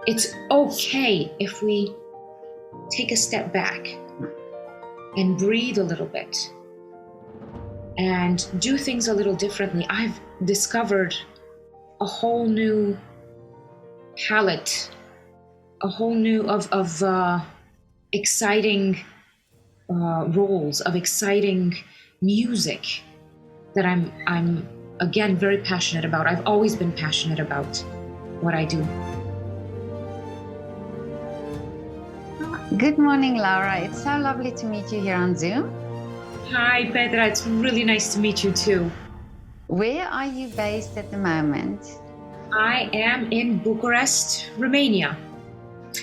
it's okay if we take a step back and breathe a little bit and do things a little differently. I've discovered a whole new palette, a whole new of exciting roles, of exciting music that I'm again very passionate about. I've always been passionate about what I do. Good morning, Laura. It's so lovely to meet you here on Zoom. Hi, Petra. It's really nice to meet you too. Where are you based at the moment? I am in Bucharest, Romania.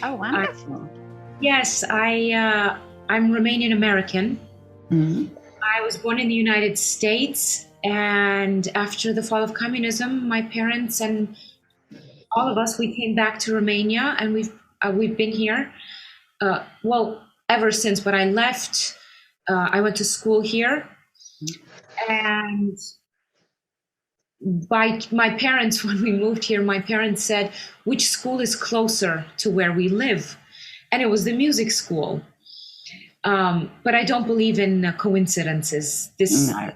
Oh, wonderful. Yes, I'm Romanian American. Mm-hmm. I was born in the United States, and after the fall of communism, my parents and all of us, we came back to Romania, and we've been here. Ever since. But I left. I went to school here, and by my parents, when we moved here, my parents said, "Which school is closer to where we live?" And it was the music school. But I don't believe in coincidences. No.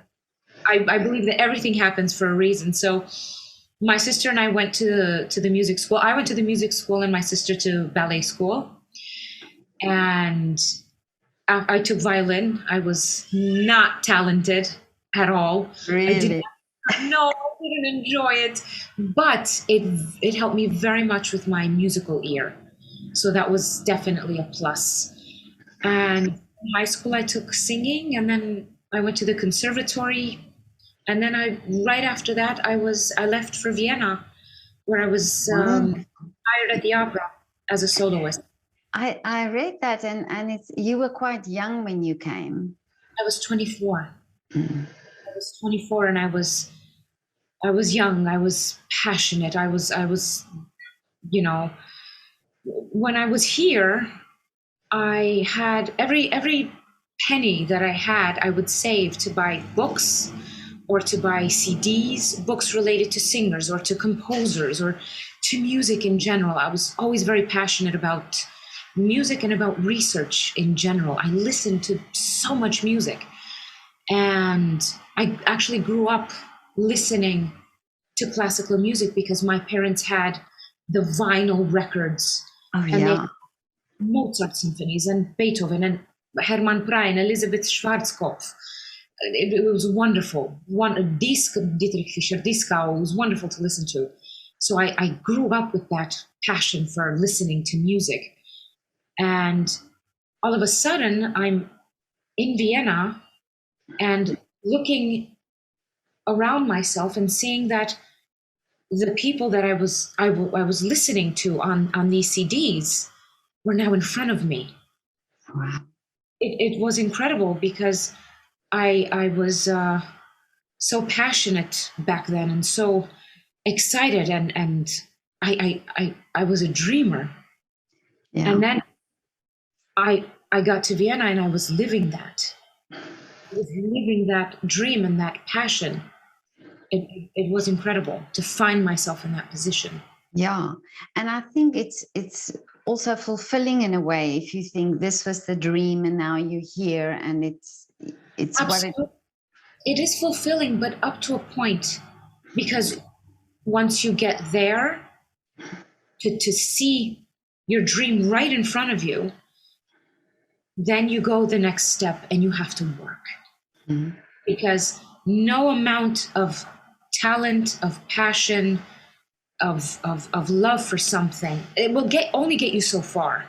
I believe that everything happens for a reason. So my sister and I went to the music school. I went to the music school and my sister to ballet school. And I took violin. I was not talented at all. Really? I didn't enjoy it, but it helped me very much with my musical ear. So that was definitely a plus. And in high school, I took singing, and then I went to the conservatory. And then right after that, I left for Vienna, where I was hired at the opera as a soloist. I read that, and you were quite young when you came. I was 24. Mm. I was 24, and I was young. I was passionate. I was, when I was here, I had every penny that I had, I would save to buy books or to buy CDs, books related to singers or to composers or to music in general. I was always very passionate about music and about research in general. I listened to so much music, and I actually grew up listening to classical music because my parents had the vinyl records. Oh, and yeah. Mozart symphonies and Beethoven and Hermann Prey and Elizabeth Schwarzkopf. It was wonderful. Dietrich Fischer, Dieskau, it was wonderful to listen to. So I grew up with that passion for listening to music. And all of a sudden, I'm in Vienna and looking around myself and seeing that the people that I was listening to on these CDs were now in front of me. Wow. It was incredible because I was so passionate back then and so excited, and I was a dreamer. Yeah. And then I got to Vienna and I was living that. I was living that dream and that passion. It was incredible to find myself in that position. Yeah, and I think it's also fulfilling in a way if you think this was the dream and now you're here, and it's Absolutely. It is fulfilling, but up to a point, because once you get there to see your dream right in front of you, then you go the next step and you have to work. Mm-hmm. Because no amount of talent, of passion, of love for something, it will only get you so far.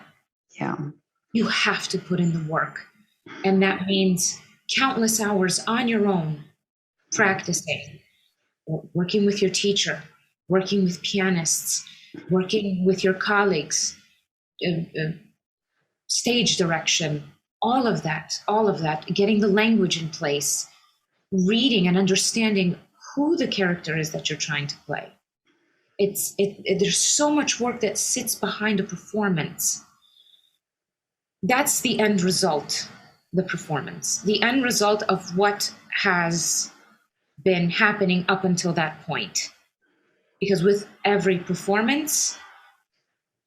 Yeah. You have to put in the work. And that means countless hours on your own, practicing, working with your teacher, working with pianists, working with your colleagues, stage direction, all of that, getting the language in place, reading and understanding who the character is that you're trying to play. There's so much work that sits behind a performance. That's the end result, the performance, the end result of what has been happening up until that point. Because with every performance,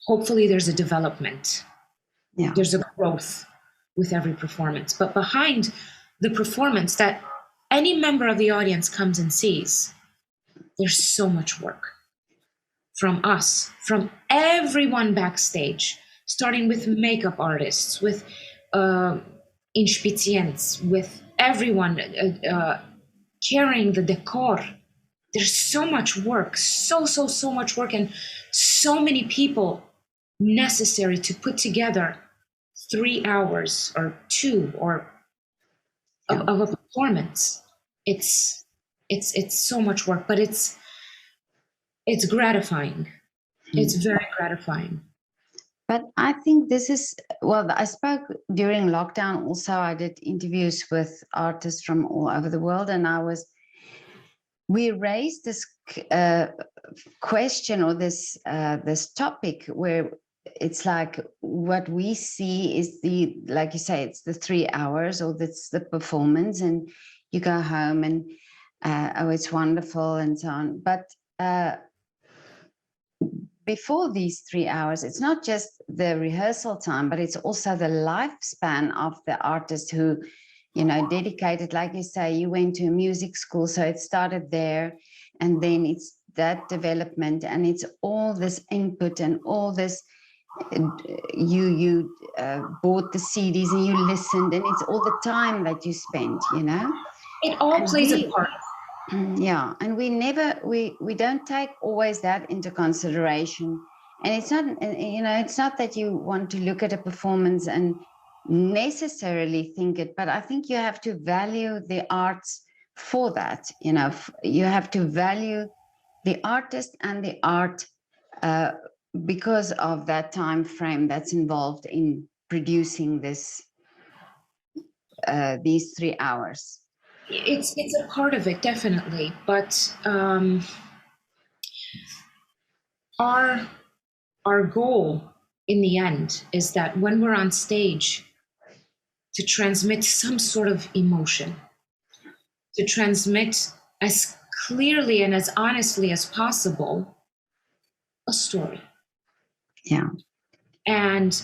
hopefully there's a development. Yeah. There's a growth with every performance. But behind the performance that any member of the audience comes and sees, there's so much work from us, from everyone backstage, starting with makeup artists, with inspicients, with everyone carrying the decor. There's so much work, so much work, and so many people necessary to put together 3 hours or 2 or of a performance. It's so much work, but it's gratifying. It's very gratifying. But I think this is, well, I spoke during lockdown also. I did interviews with artists from all over the world, and we raised this question or this topic where it's like what we see is like you say, it's the 3 hours or it's the performance, and you go home and oh, it's wonderful and so on. But before these 3 hours, it's not just the rehearsal time, but it's also the lifespan of the artist who, dedicated, like you say, you went to a music school, so it started there, and then it's that development, and it's all this input and all this. You bought the CDs and you listened, and it's all the time that you spent. It all plays a part. Yeah, and we don't take always that into consideration. And it's not, it's not that you want to look at a performance and necessarily think it, but I think you have to value the arts for that. You have to value the artist and the art because of that time frame that's involved in producing these 3 hours. It's a part of it, definitely, but our goal in the end is that when we're on stage, to transmit some sort of emotion, to transmit as clearly and as honestly as possible a story. Yeah. And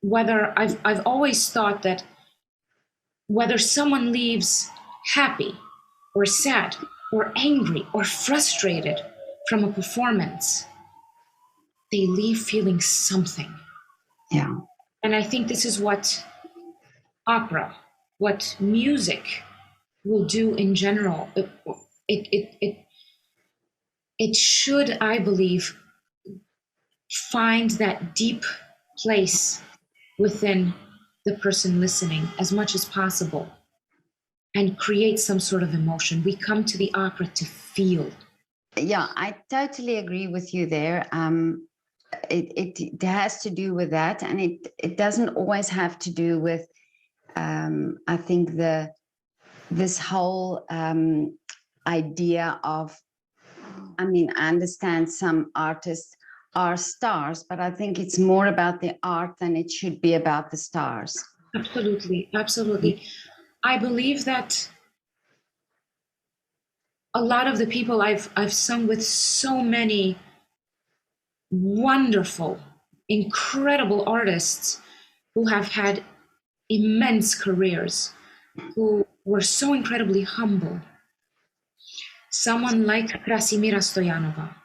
whether I've always thought that whether someone leaves happy or sad or angry or frustrated from a performance, they leave feeling something. Yeah. And I think this is what opera, what music will do in general. It should, I believe, find that deep place within the person listening as much as possible and create some sort of emotion. We come to the opera to feel. Yeah, I totally agree with you there. It has to do with that, and it doesn't always have to do with I think this whole idea of, I understand some artists are stars, but I think it's more about the art than it should be about the stars. Absolutely. I believe that a lot of the people I've sung with, so many wonderful, incredible artists who have had immense careers, who were so incredibly humble. Someone like Krasimira Stoyanova.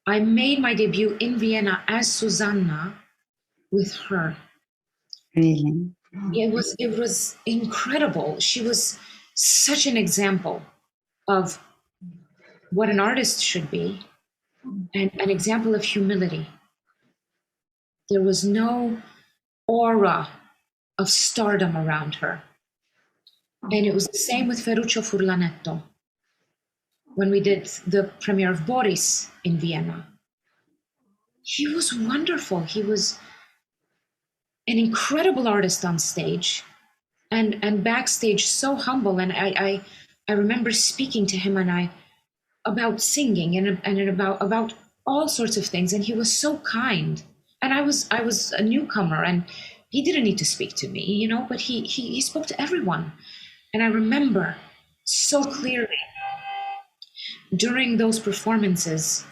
I made my debut in Vienna as Susanna with her. Really? It was incredible. She was such an example of what an artist should be, and an example of humility. There was no aura of stardom around her. And it was the same with Ferruccio Furlanetto when we did the premiere of Boris in Vienna. He was wonderful. He was an incredible artist on stage, and backstage so humble. And I remember speaking to him about singing and about all sorts of things, and he was so kind. And I was a newcomer, and he didn't need to speak to me, but he spoke to everyone. And I remember so clearly during those performances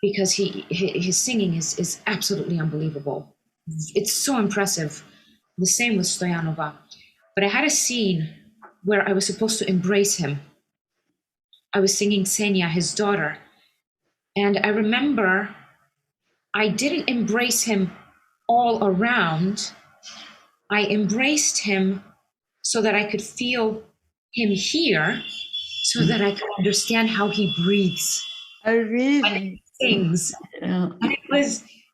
because his singing is absolutely unbelievable. It's so impressive. The same with Stoyanova. But I had a scene where I was supposed to embrace him. I was singing Xenia, his daughter. And I remember I didn't embrace him all around. I embraced him so that I could feel him here, so that I could understand how he breathes. Oh, really? Sings. Yeah. And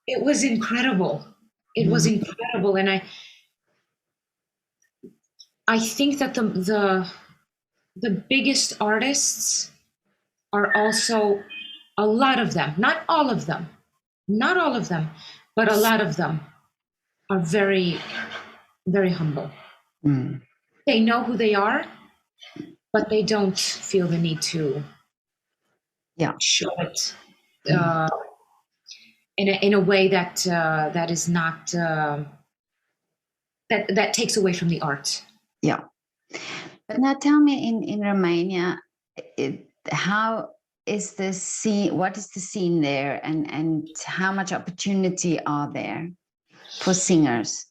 it was incredible. It was incredible. And I think that the biggest artists are also, a lot of them, not all of them, but a lot of them are very, very humble. Mm. They know who they are, but they don't feel the need to show it in a way that that is not that takes away from the art. Yeah. But now tell me, in Romania, how is the scene? What is the scene there, and how much opportunity are there for singers?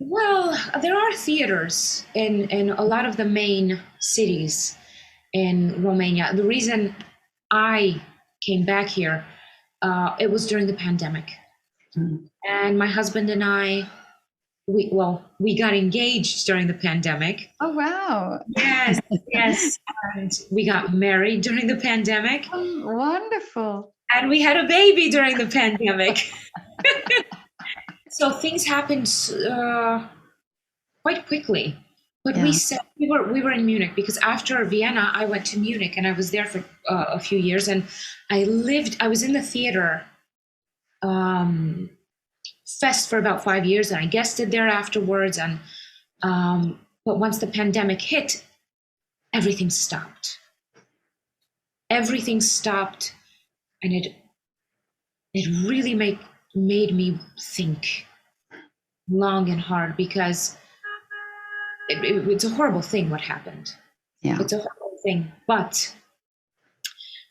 Well, there are theaters in a lot of the main cities in Romania. The reason I came back here, it was during the pandemic, and my husband and I, we got engaged during the pandemic. Oh, wow. Yes, yes. And we got married during the pandemic. Oh, wonderful. And we had a baby during the pandemic. So things happened quite quickly. But we said we were in Munich, because after Vienna, I went to Munich and I was there for a few years. And I was in the theater fest for about 5 years, and I guested there afterwards. And but once the pandemic hit, everything stopped. Everything stopped, and it really made me think long and hard, because it's a horrible thing what happened. Yeah. It's a horrible thing, but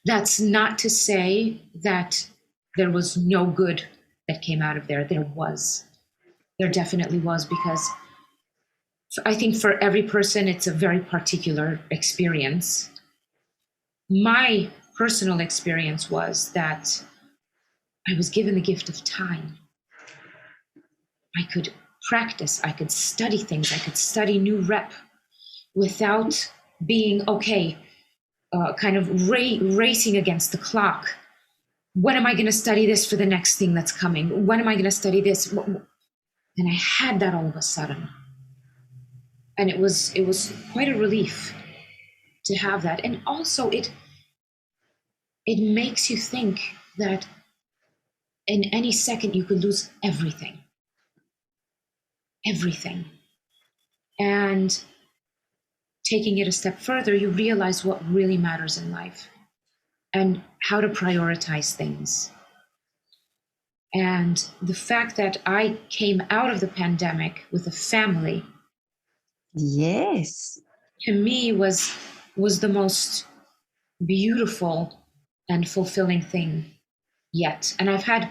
that's not to say that there was no good that came out of there. There definitely was, because I think for every person it's a very particular experience. My personal experience was that I was given the gift of time. I could practice, I could study things, I could study new rep without being kind of racing against the clock. When am I going to study this for the next thing that's coming? When am I going to study this? And I had that all of a sudden. And it was quite a relief to have that. And also it makes you think that in any second you could lose everything. Everything. And taking it a step further, you realize what really matters in life and how to prioritize things. And the fact that I came out of the pandemic with a family, Yes, to me was the most beautiful and fulfilling thing yet. And I've had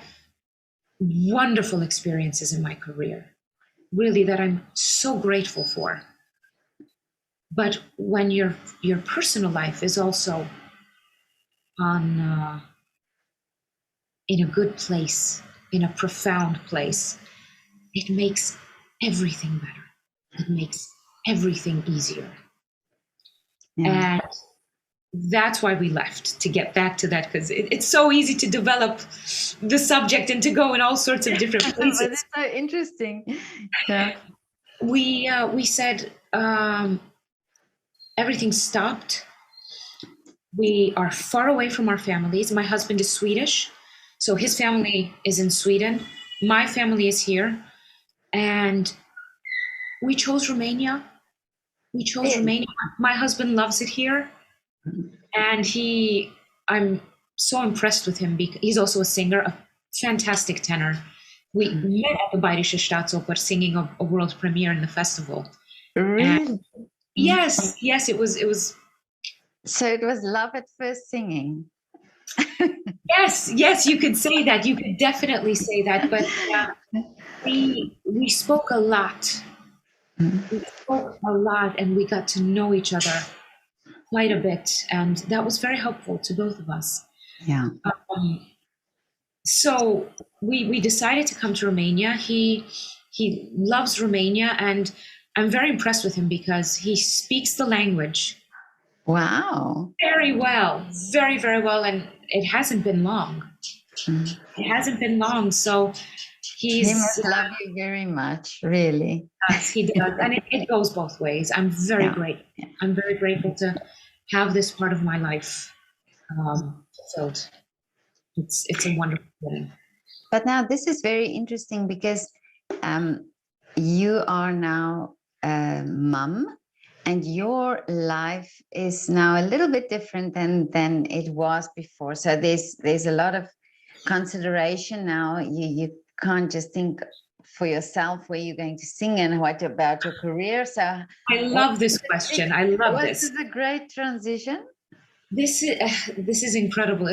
wonderful experiences in my career, really, that I'm so grateful for. But when your personal life is also on in a good place, in a profound place, it makes everything better. It makes everything easier. And that's why we left, to get back to that, because it's so easy to develop the subject and to go in all sorts of different places. But it's so interesting. Yeah. We said everything stopped. We are far away from our families. My husband is Swedish, so his family is in Sweden. My family is here. And we chose Romania. Romania. My husband loves it here. And I'm so impressed with him, because he's also a singer, a fantastic tenor. We met at the Bayerische Staatsoper singing a world premiere in the festival. Really? And yes, it was. So it was love at first singing. Yes, you could say that. You could definitely say that. But we spoke a lot. We spoke a lot, and we got to know each other quite a bit, and that was very helpful to both of us. Yeah. So we decided to come to Romania. He loves Romania, and I'm very impressed with him because he speaks the language Wow. very well, very, very well, and it hasn't been long. It hasn't been long, so He must love you very much, really. he does, and it goes both ways. I'm very Yeah. grateful. I'm very grateful to have this part of my life fulfilled. It's a wonderful feeling. But now this is very interesting because you are now a mum, and your life is now a little bit different than it was before. So there's a lot of consideration now. You can't just think for yourself where you're going to sing and what about your career. So I love this question. I love this. This is a great transition. This is incredible.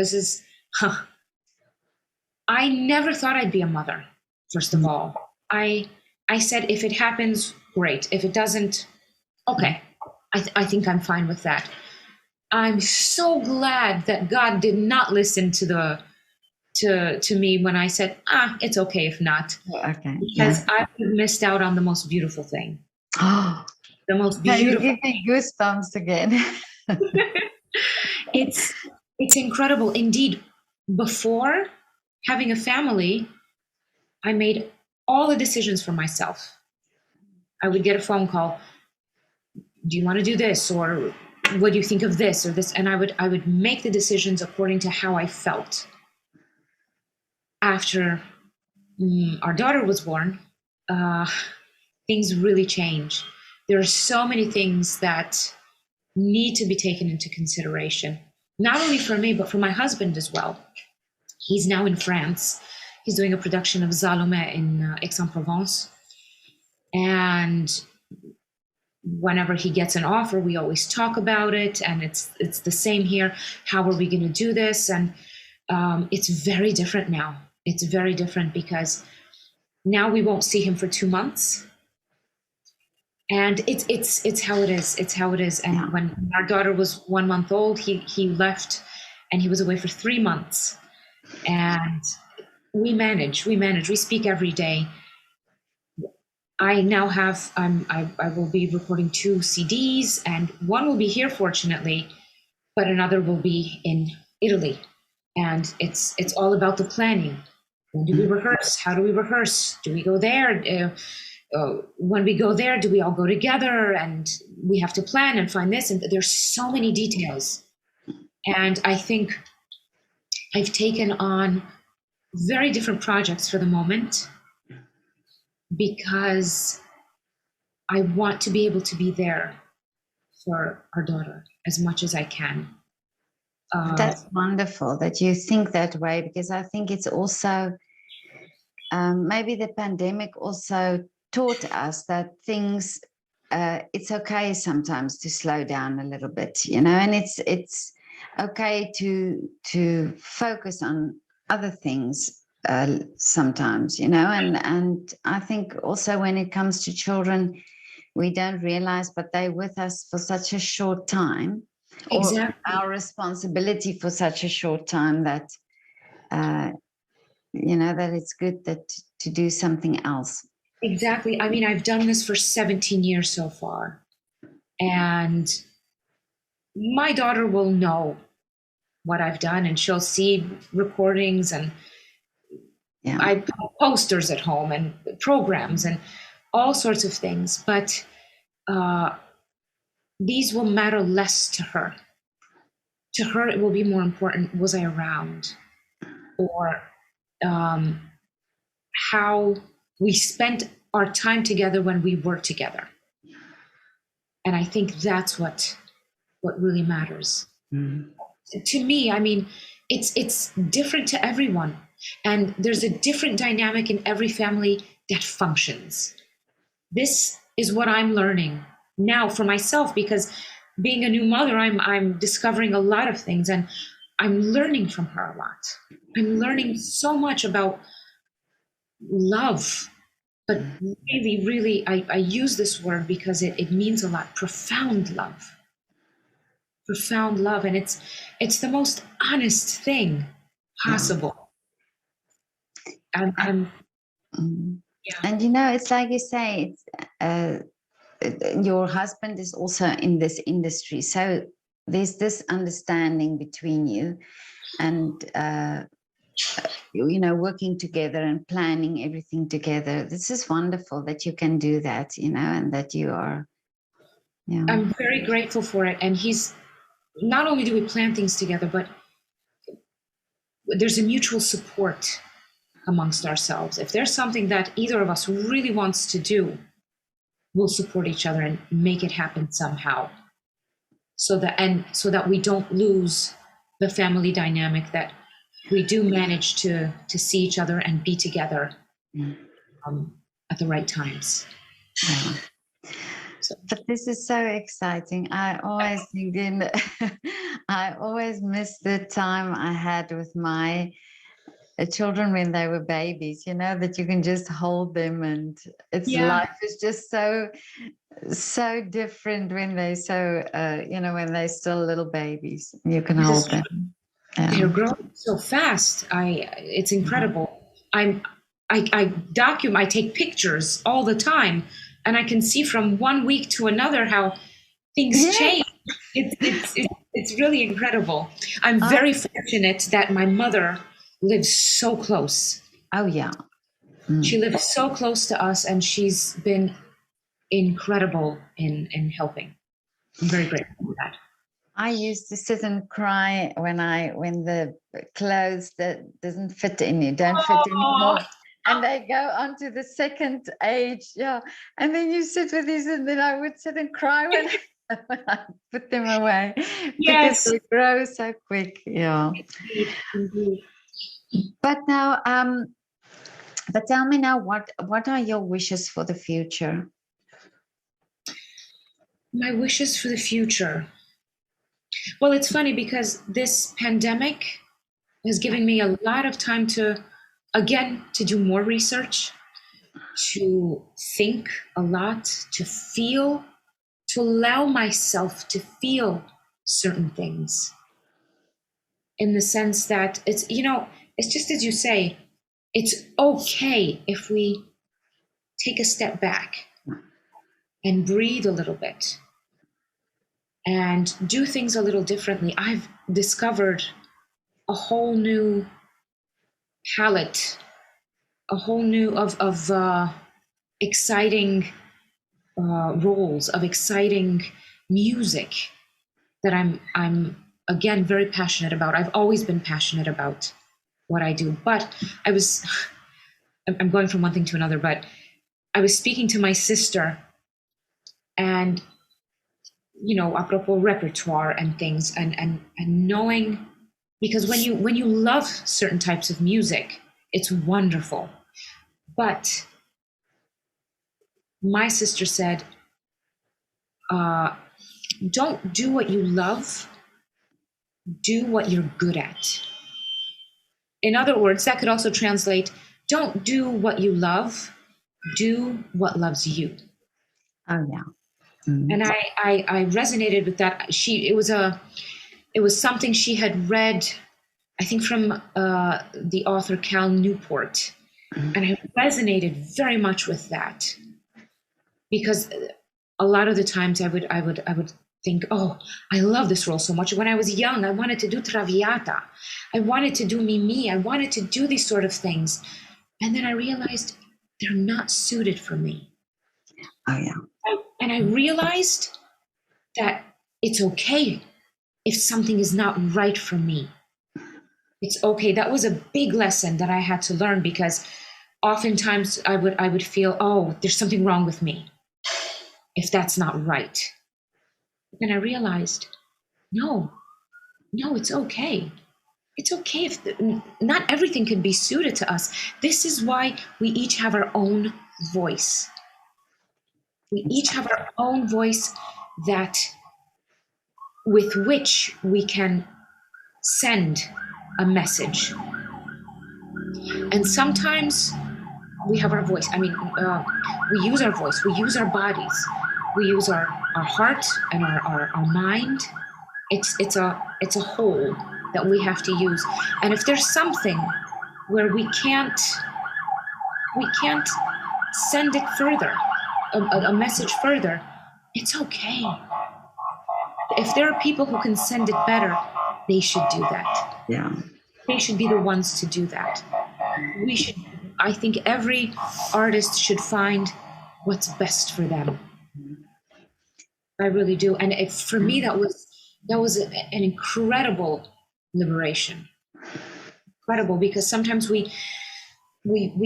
I never thought I'd be a mother. First of all, I said if it happens, great. If it doesn't, okay. I think I'm fine with that. I'm so glad that God did not listen to me when I said, it's okay if not. Okay. Because I would have missed out on the most beautiful thing. Oh, The most beautiful. you give me goosebumps again. It's incredible. Indeed, before having a family, I made all the decisions for myself. I would get a phone call. Do you want to do this? Or what do you think of this or this? And I would make the decisions according to how I felt. After our daughter was born, things really change. There are so many things that need to be taken into consideration, not only for me, but for my husband as well. He's now in France. He's doing a production of Salome in Aix-en-Provence. And whenever he gets an offer, we always talk about it. And it's the same here. How are we going to do this? And it's very different now. It's very different because now we won't see him for 2 months. And it's how it is. It's how it is. And when our daughter was 1 month old, he left and he was away for 3 months. And we manage. We speak every day. I now have, I will be recording 2 CDs, and one will be here, fortunately, but another will be in Italy. And it's all about the planning. When do we rehearse? How do we rehearse? Do we go there? When we go there, do we all go together? And we have to plan and find this. And there's so many details. And I think I've taken on very different projects for the moment because I want to be able to be there for our daughter as much as I can. That's wonderful that you think that way, because I think it's also maybe the pandemic also taught us that things, it's okay sometimes to slow down a little bit, and it's okay to focus on other things sometimes, and I think also when it comes to children, we don't realize, but they're with us for such a short time. Exactly. Or our responsibility for such a short time that that it's good to do something else. Exactly. I mean, I've done this for 17 years so far, and my daughter will know what I've done, and she'll see recordings, and I put posters at home and programs and all sorts of things, but these will matter less to her. To her, it will be more important, was I around? Or how we spent our time together when we were together. And I think that's what really matters. To me, I mean, it's different to everyone. And there's a different dynamic in every family that functions. This is what I'm learning now for myself, because being a new mother, I'm discovering a lot of things. And I'm learning from her a lot. I'm learning so much about love, but really, really, I use this word because it means a lot. Profound love. Profound love. And it's the most honest thing possible. And yeah. And it's like you say, your husband is also in this industry, so there's this understanding between you, and working together and planning everything together. This is wonderful that you can do that, and that you are. Yeah, I'm very grateful for it. And he's, not only do we plan things together, but there's a mutual support amongst ourselves. If there's something that either of us really wants to do, we'll support each other and make it happen somehow. So that we don't lose the family dynamic, that we do manage to see each other and be together at the right times. Yeah. But this is so exciting. I always think I always miss the time I had with my children when they were babies, that you can just hold them, and life is just so different when they're when they're still little babies. You can hold them. They're growing so fast. It's incredible. I document, I take pictures all the time, and I can see from one week to another how things change. It's really incredible. I'm very fortunate that my mother lives so close. Oh yeah. She lives so close to us, and she's been incredible in helping. I'm very grateful for that. I used to sit and cry when the clothes that doesn't fit in you don't fit anymore, and they go on to the second age, and then you sit with these, and then I would sit and cry when I put them away, because they grow so quick. Indeed. But now, but tell me now, what are your wishes for the future? My wishes for the future. Well, it's funny because this pandemic has given me a lot of time to do more research, to think a lot, to feel, to allow myself to feel certain things, in the sense that it's just as you say, it's okay if we take a step back and breathe a little bit and do things a little differently. I've discovered a whole new palette, a whole new of exciting roles, of exciting music that I'm again very passionate about. I've always been passionate about what I do, but I'm going from one thing to another, but I was speaking to my sister, and apropos repertoire and things, and knowing, because when you love certain types of music, it's wonderful. But my sister said, don't do what you love, do what you're good at. In other words, that could also translate, don't do what you love, do what loves you. Oh yeah. And I resonated with that. It was something she had read, I think, from the author Cal Newport, and I resonated very much with that, because a lot of the times I would think, oh, I love this role so much. When I was young, I wanted to do Traviata, I wanted to do Mimi, I wanted to do these sort of things, and then I realized they're not suited for me. Oh yeah. And I realized that it's okay if something is not right for me. It's okay. That was a big lesson that I had to learn, because oftentimes I would feel, oh, there's something wrong with me if that's not right. But then I realized, no, it's okay. It's okay if not everything can be suited to us. This is why we each have our own voice. We each have our own voice, that with which we can send a message. And sometimes we have our voice. I mean, we use our voice, we use our bodies, we use our heart and our mind. It's a whole that we have to use. And if there's something where we can't send it further, a message further, it's okay. If there are people who can send it better, they should do that. Yeah. They should be the ones to do that. I think every artist should find what's best for them. I really do. And for me, that was an incredible liberation. Incredible, because sometimes we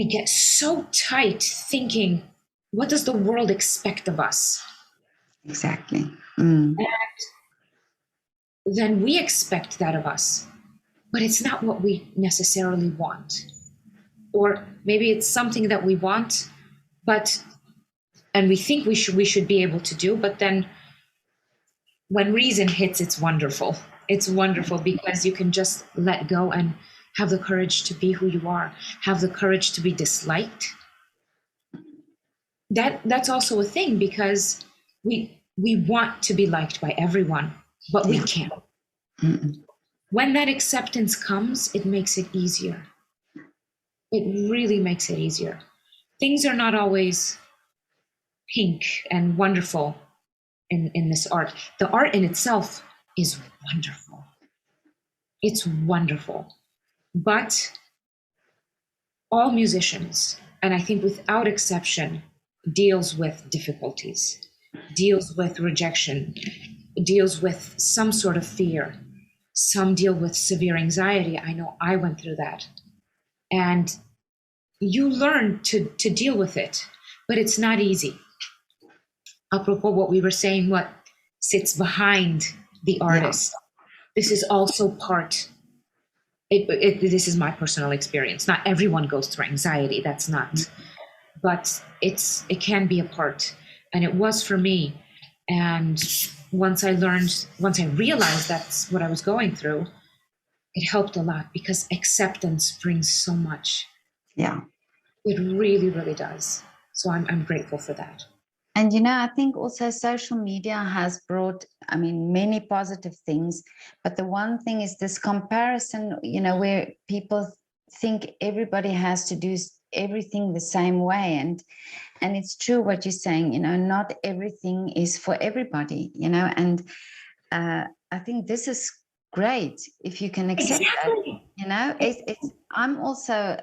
get so tight thinking, what does the world expect of us? Exactly. And then we expect that of us, but it's not what we necessarily want. Or maybe it's something that we want, and we think we should be able to do, but then when reason hits, it's wonderful. It's wonderful because you can just let go and have the courage to be who you are, have the courage to be disliked. That's also a thing, because we want to be liked by everyone, but we can't. When that acceptance comes, it makes it easier. It really makes it easier. Things are not always pink and wonderful in this art. The art in itself is wonderful. It's wonderful. But all musicians, and I think without exception, deals with difficulties, deals with rejection, deals with some sort of fear. Some deal with severe anxiety. I know I went through that. And you learn to deal with it, but it's not easy. Apropos what we were saying, what sits behind the artist, this is also part. This is my personal experience. Not everyone goes through anxiety. That's not, but it can be a part, and it was for me. And once I realized that's what I was going through, it helped a lot, because acceptance brings so much. Yeah. It really, really does. So I'm grateful for that. And, I think also social media has brought, many positive things. But the one thing is this comparison, where people think everybody has to do everything the same way. And it's true what you're saying, not everything is for everybody, and I think this is great if you can accept that, I'm also,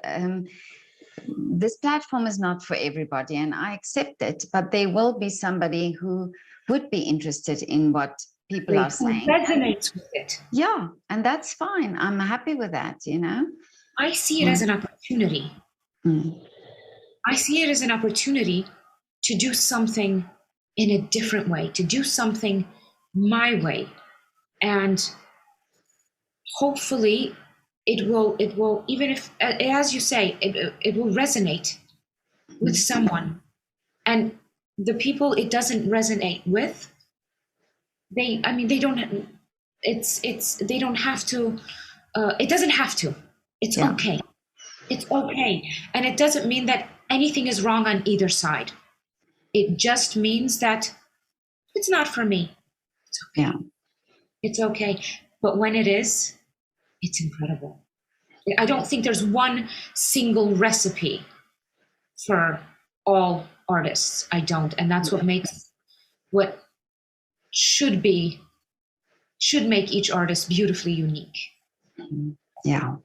this platform is not for everybody, and I accept it, but there will be somebody who would be interested in what people are saying. Resonates with it. Yeah, and that's fine. I'm happy with that, I see it as an opportunity. I see it as an opportunity to do something in a different way, to do something my way. And hopefully it will, even if, as you say, it will resonate with someone. And the people it doesn't resonate with, they don't, they don't have to, it doesn't have to. It's okay. It's okay. And it doesn't mean that anything is wrong on either side. It just means that it's not for me. It's okay. Yeah. It's okay. But when it is, it's incredible. I don't think there's one single recipe for all artists. I don't. And that's what makes what should make each artist beautifully unique. Yeah.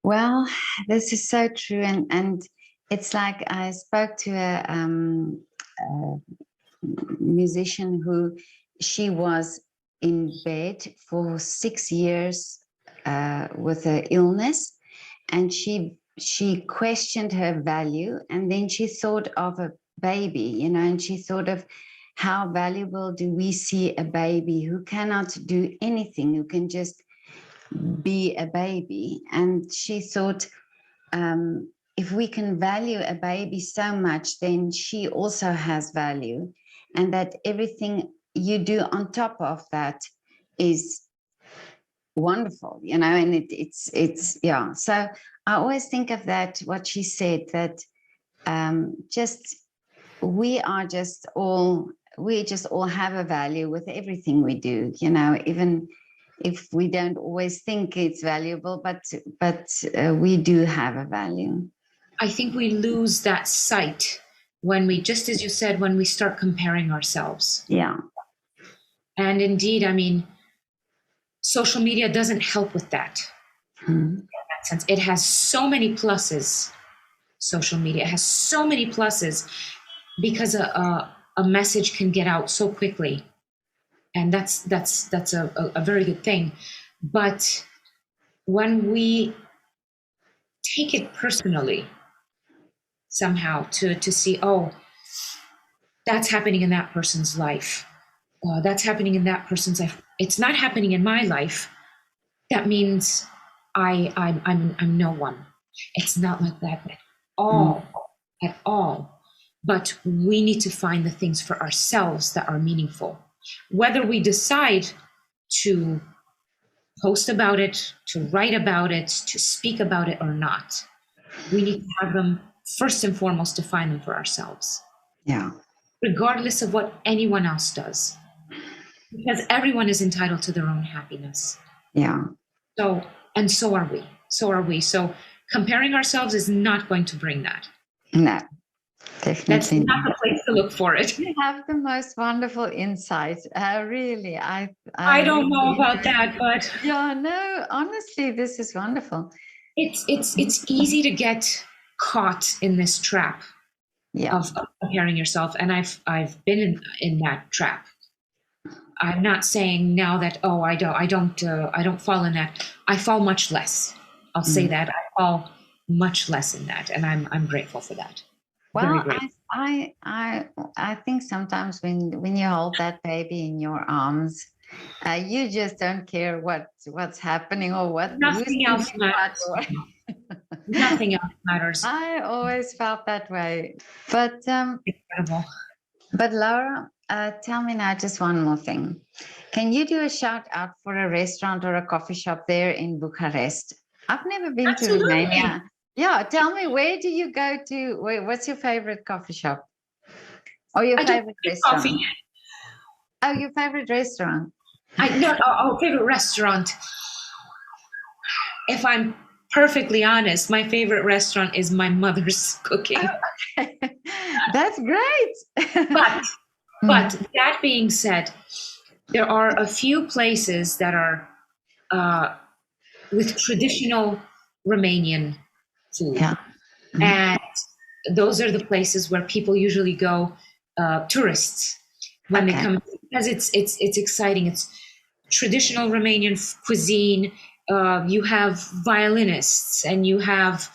Well, this is so true. And it's like I spoke to a musician who she was in bed for 6 years with an illness, and she questioned her value, and then she thought of a baby, and she thought of how valuable do we see a baby who cannot do anything, who can just be a baby. And she thought, if we can value a baby so much, then she also has value, and that everything you do on top of that is wonderful, you know, and it's yeah. So I always think of that, what she said, that just we just all have a value with everything we do, you know, even if we don't always think it's valuable, but we do have a value. I think we lose that sight when we, just as you said, when we start comparing ourselves. Yeah. And indeed, I mean, social media doesn't help with that. In that sense, it has so many pluses. Social media has so many pluses because a message can get out so quickly, and that's a very good thing. But when we take it personally, somehow to see, oh, that's happening in that person's life, that's happening in that person's life, it's not happening in my life, that means I'm no one. It's not like that at all. But we need to find the things for ourselves that are meaningful. Whether we decide to post about it, to write about it, to speak about it or not, we need to have them first and foremost, to find them for ourselves. Yeah. Regardless of what anyone else does. Because everyone is entitled to their own happiness. Yeah. So, and so are we. So are we. So comparing ourselves is not going to bring that. No, definitely. That's not the place to look for it. You have the most wonderful insight. Really, I don't know about that, but yeah, no, honestly, this is wonderful. It's easy to get caught in this trap of comparing yourself, and I've been in that trap. I'm not saying now that I don't fall in that. I fall much less. I'll say that I fall much less in that, and I'm grateful for that. Well, I think sometimes when you hold that baby in your arms, you just don't care what's happening or what. Nothing else matters. Nothing else matters. I always felt that way, but incredible. But Laura, tell me now just one more thing. Can you do a shout out for a restaurant or a coffee shop there in Bucharest? I've never been to Romania. Yeah, tell me, where do you go to? What's your favorite coffee shop? Or your favorite restaurant? Coffee. Oh, your favorite restaurant? Favorite restaurant. If I'm perfectly honest, my favorite restaurant is my mother's cooking. Oh, okay. That's great. But that being said, there are a few places that are with traditional Romanian food. Yeah. And those are the places where people usually go, tourists, when they come, because it's exciting. It's traditional Romanian cuisine. You have violinists and you have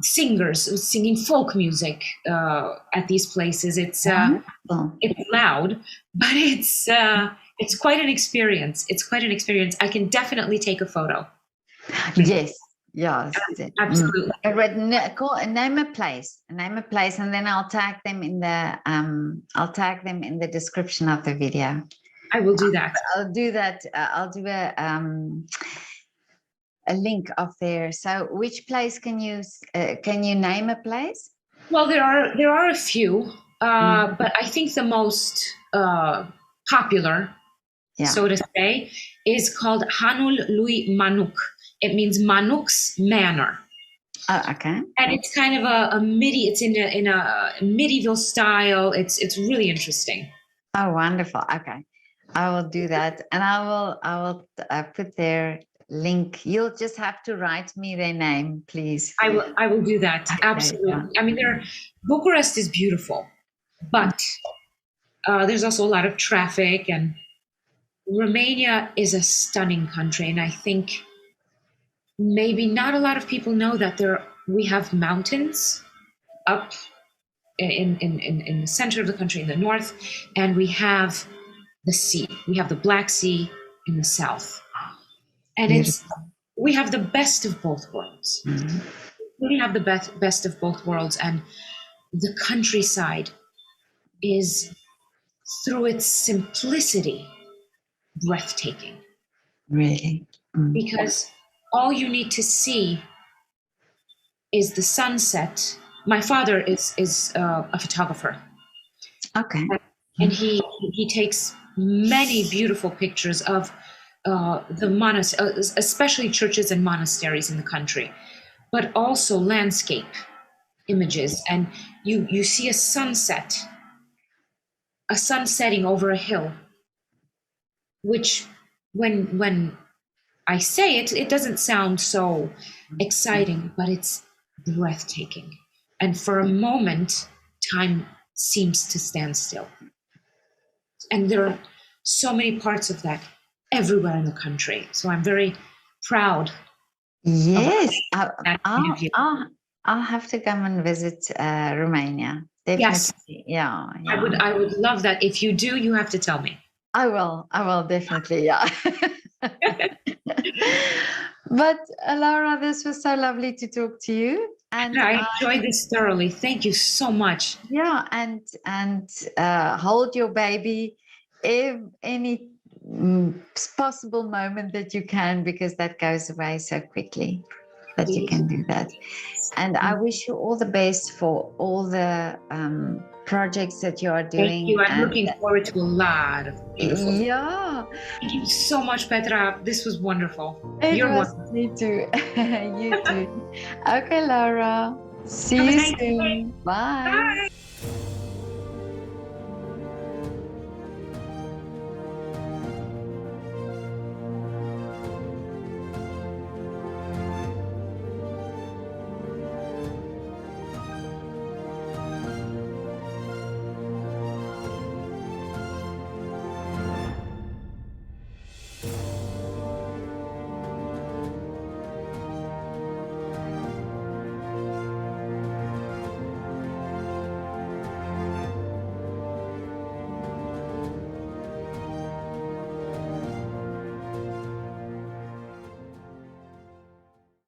singers singing folk music at these places. It's loud, but it's quite an experience. It's quite an experience. I can definitely take a photo. Yes. Yes, absolutely. Name a place, and then I'll tag them in the description of the video. I will do that. I'll do that. I'll do a link up there. So, which place can you name a place? Well, there are a few, but I think the most popular, so to say, is called Hanul lui Manuc. It means Manuc's manor. Oh, okay. And it's kind of it's in a medieval style. It's really interesting. Oh, wonderful. Okay. I will do that, and I will put their link. You'll just have to write me their name, please. I will do that. Absolutely. I mean, Bucharest is beautiful, but there's also a lot of traffic, and Romania is a stunning country, and I think maybe not a lot of people know that we have mountains up in the center of the country in the north, and we have the sea. We have the Black Sea in the south, and we have the best of both worlds. Mm-hmm. We have the best of both worlds, and the countryside is, through its simplicity, breathtaking. Really? because all you need to see is the sunset. My father is a photographer, Okay. and he takes many beautiful pictures of the monasteries, especially churches and monasteries in the country, but also landscape images. And you see a sun setting over a hill, which when I say it, it doesn't sound so exciting, but it's breathtaking. And for a moment, time seems to stand still. And there are so many parts of that everywhere in the country. So I'm very proud. Yes, That interview. I'll have to come and visit Romania. Yes, Definitely. Yeah, I would love that. If you do, you have to tell me. I will definitely, yeah. But Laura, this was so lovely to talk to you. And I enjoyed this thoroughly. Thank you so much. yeah, and hold your baby any possible moment that you can, because that goes away so quickly that you can do that. And I wish you all the best for all the projects that you are doing. Thank you. I'm looking forward to a lot of beautiful. Yeah. Thank you so much, Petra. This was wonderful. It was wonderful. me too. You too. Okay, Laura. See Have a you nice soon. day. Bye. Bye.